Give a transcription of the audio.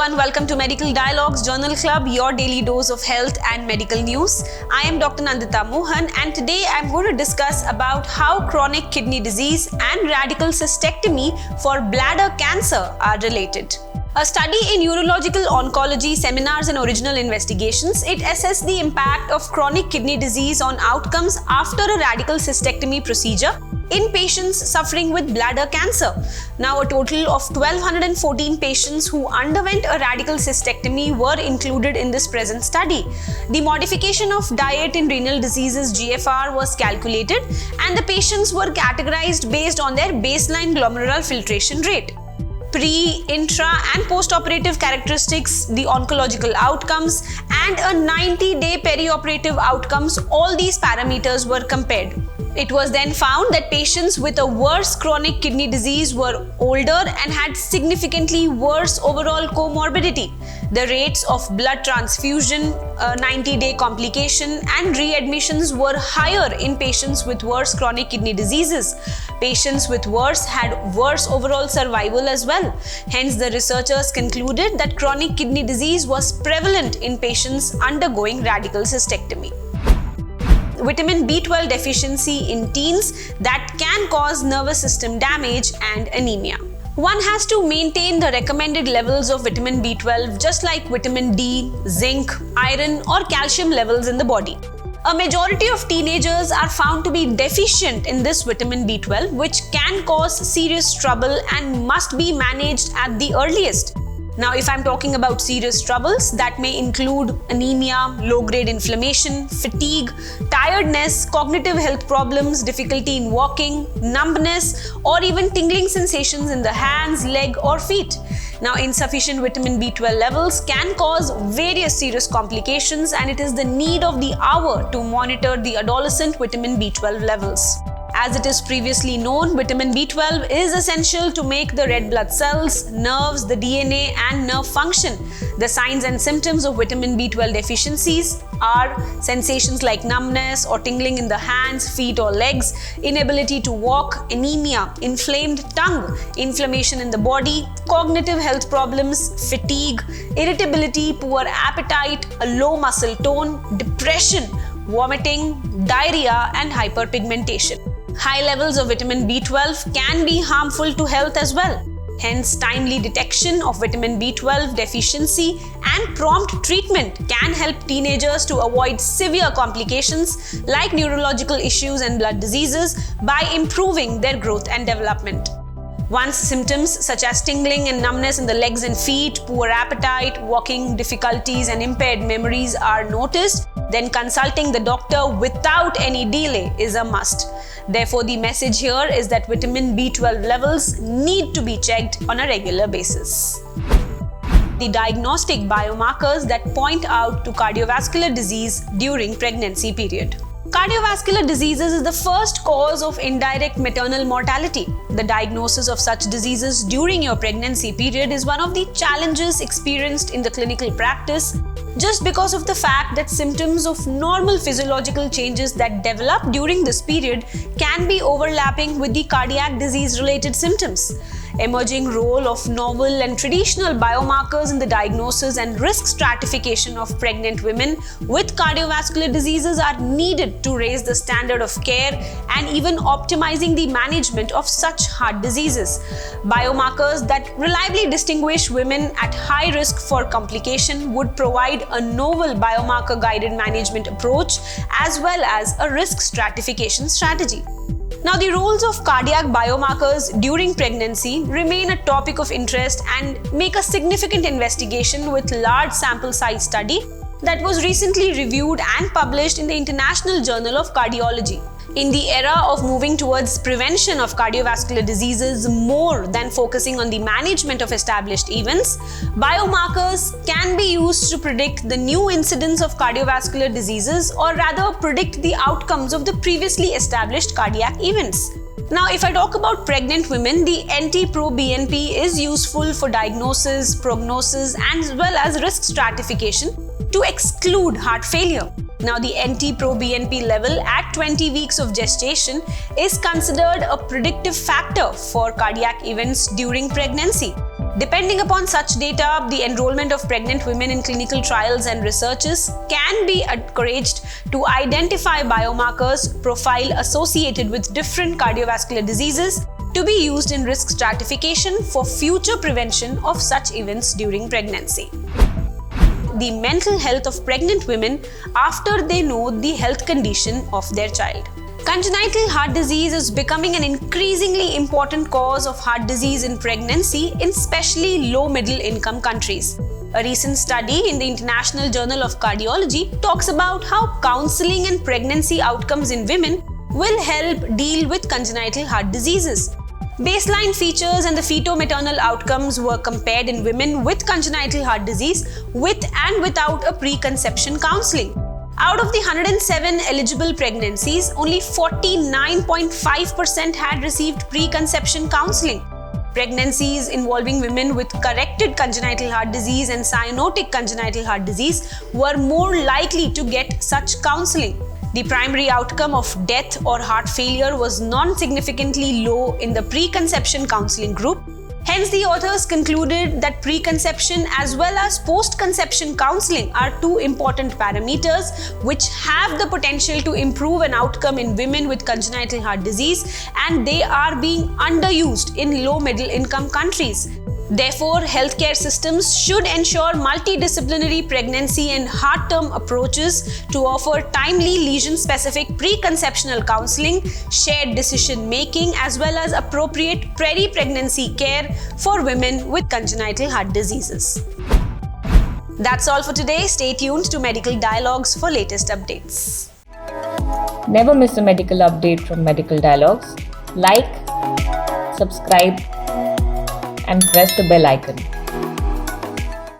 Hello and welcome to Medical Dialogues Journal Club, your daily dose of health and medical news. I am Dr. Nandita Mohan and today I'm going to discuss about how chronic kidney disease and radical cystectomy for bladder cancer are related. A study in Urological Oncology Seminars and Original Investigations, it assessed the impact of chronic kidney disease on outcomes after a radical cystectomy procedure in patients suffering with bladder cancer. Now, a total of 1,214 patients who underwent a radical cystectomy were included in this present study. The modification of diet in renal diseases (GFR) was calculated, and the patients were categorized based on their baseline glomerular filtration rate. Pre, intra and post-operative characteristics, the oncological outcomes and a 90-day perioperative outcomes, all these parameters were compared. It was then found that patients with a worse chronic kidney disease were older and had significantly worse overall comorbidity. The rates of blood transfusion, 90-day complication and readmissions were higher in patients with worse chronic kidney diseases. Patients with worse had worse overall survival as well. Hence, the researchers concluded that chronic kidney disease was prevalent in patients undergoing radical cystectomy. Vitamin B12 deficiency in teens that can cause nervous system damage and anemia. One has to maintain the recommended levels of vitamin B12 just like vitamin D, zinc, iron or calcium levels in the body. A majority of teenagers are found to be deficient in this vitamin B12, which can cause serious trouble and must be managed at the earliest. Now, if I'm talking about serious troubles, that may include anemia, low-grade inflammation, fatigue, tiredness, cognitive health problems, difficulty in walking, numbness, or even tingling sensations in the hands, leg, or feet. Now, insufficient vitamin B12 levels can cause various serious complications, and it is the need of the hour to monitor the adolescent vitamin B12 levels. As it is previously known, vitamin B12 is essential to make the red blood cells, nerves, the DNA and nerve function. The signs and symptoms of vitamin B12 deficiencies are sensations like numbness or tingling in the hands, feet or legs, inability to walk, anemia, inflamed tongue, inflammation in the body, cognitive health problems, fatigue, irritability, poor appetite, a low muscle tone, depression, vomiting, diarrhea and hyperpigmentation. High levels of vitamin B12 can be harmful to health as well. Hence, timely detection of vitamin B12 deficiency and prompt treatment can help teenagers to avoid severe complications like neurological issues and blood diseases by improving their growth and development. Once symptoms such as tingling and numbness in the legs and feet, poor appetite, walking difficulties and impaired memories are noticed, then consulting the doctor without any delay is a must. Therefore, the message here is that vitamin B12 levels need to be checked on a regular basis. The diagnostic biomarkers that point out to cardiovascular disease during pregnancy period. Cardiovascular diseases is the first cause of indirect maternal mortality. The diagnosis of such diseases during your pregnancy period is one of the challenges experienced in the clinical practice just because of the fact that symptoms of normal physiological changes that develop during this period can be overlapping with the cardiac disease-related symptoms. Emerging role of novel and traditional biomarkers in the diagnosis and risk stratification of pregnant women with cardiovascular diseases are needed to raise the standard of care and even optimizing the management of such heart diseases. Biomarkers that reliably distinguish women at high risk for complication would provide a novel biomarker-guided management approach as well as a risk stratification strategy. Now, the roles of cardiac biomarkers during pregnancy remain a topic of interest and make a significant investigation with large sample size study that was recently reviewed and published in the International Journal of Cardiology. In the era of moving towards prevention of cardiovascular diseases more than focusing on the management of established events, biomarkers can be used to predict the new incidence of cardiovascular diseases or rather predict the outcomes of the previously established cardiac events. Now, if I talk about pregnant women, the NT-proBNP is useful for diagnosis, prognosis, as well as risk stratification to exclude heart failure. Now, the NT-proBNP level at 20 weeks of gestation is considered a predictive factor for cardiac events during pregnancy. Depending upon such data, the enrollment of pregnant women in clinical trials and researches can be encouraged to identify biomarkers profile associated with different cardiovascular diseases to be used in risk stratification for future prevention of such events during pregnancy. The mental health of pregnant women after they know the health condition of their child. Congenital heart disease is becoming an increasingly important cause of heart disease in pregnancy in especially low-middle income countries. A recent study in the International Journal of Cardiology talks about how counseling and pregnancy outcomes in women will help deal with congenital heart diseases. Baseline features and the feto-maternal outcomes were compared in women with congenital heart disease with and without a preconception counseling. Out of the 107 eligible pregnancies, only 49.5% had received preconception counseling. Pregnancies involving women with corrected congenital heart disease and cyanotic congenital heart disease were more likely to get such counseling. The primary outcome of death or heart failure was non-significantly low in the preconception counseling group. Hence, the authors concluded that preconception as well as post-conception counseling are two important parameters which have the potential to improve an outcome in women with congenital heart disease, and they are being underused in low-middle income countries. Therefore, healthcare systems should ensure multidisciplinary pregnancy and heart-term approaches to offer timely lesion-specific preconceptional counseling, shared decision-making, as well as appropriate peri-pregnancy care for women with congenital heart diseases. That's all for today. Stay tuned to Medical Dialogues for latest updates. Never miss a medical update from Medical Dialogues. Like, subscribe, and press the bell icon.